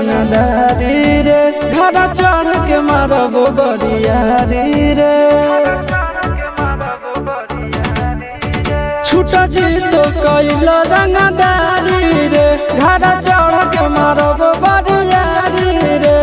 रंगदारी रे घर चढ़ के मारब बरियारी रे छूट जी तो कैल रंगदारी रे घर चढ़ के मारब बरियारी रे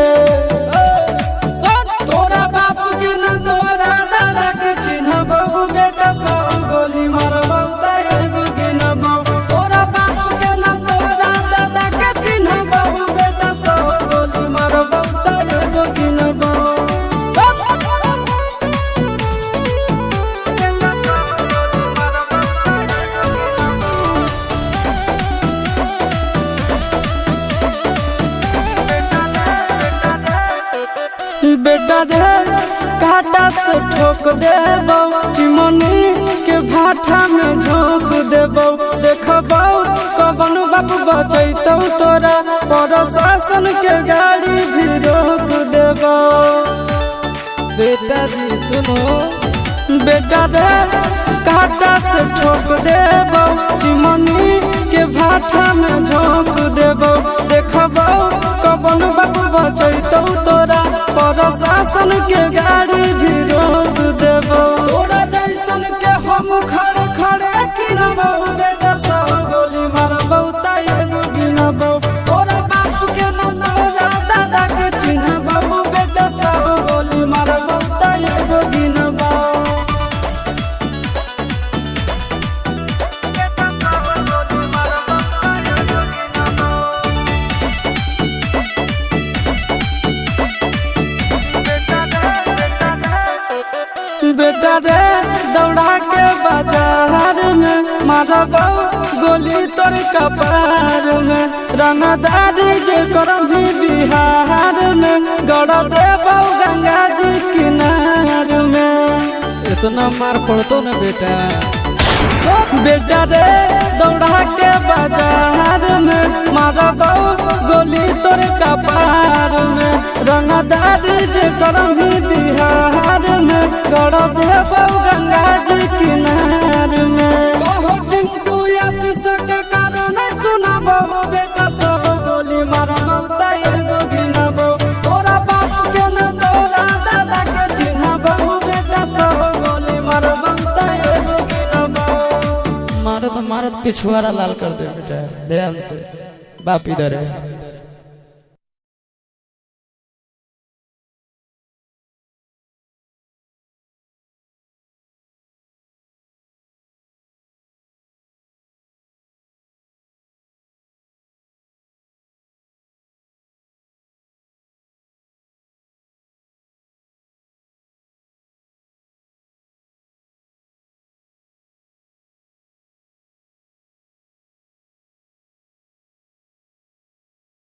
तोरा बाप के न तोरा दादा के चिन्हबहु बेटा सब गोली मारबहु तैगो गिनबहु तोरा बाप के न तोरा दादा के चिन्हबहु बेटा सब गोली मारबहु तैगो गिनबहु बेटा रे काटा से ठोक देबौ चिमनी के भाटा में झोंक देबौ देखबौ कवन बाप बचैतौ तोरा प्रशासन के गाड़ी भी रोक देबौ बेटा जी सुनो बेटा रे काटा से ठोक देबौ चिमनी के भाटा में झोंक देबौ देखबौ कवन बाप बचैतौ तोरा प्रशासन के गाड़ी भी रोक देबौ तोरा जैसन के हम खड़े खड़े गिनबौ बेटा सब गोली मारबौ तैगो गिनबौ तोरा बाप के न तोरा दादा के चिन्हबौ बेटा सब गोली मारबौ तैगो गिनबौ बेटा रे दौड़ा के बाजार में मारबौ गोली तोर कपार में रंगदारी जे करम भी बिहार में गड़ देबौ गंगा जी किनार में इतना मार पड़तो न बेटा बेटा रे दौड़ा के बाजार में मारबौ गोली तोर कपार में रंगदारी जे करम भी बिहार में गड़ देबौ गंगा जी किनार में कहो चिंटू आशीष के कारण सुनबौ बेटा सब गोली मारबौ तैगो गिनबौ तोरा बाप के न तोरा दादा के चिन्हबौ बेटा सब गोली मारबौ तैगो गिनबौ मारत मारत पिछुआरा लाल कर दे बेटा ध्यान से बाप इधर है।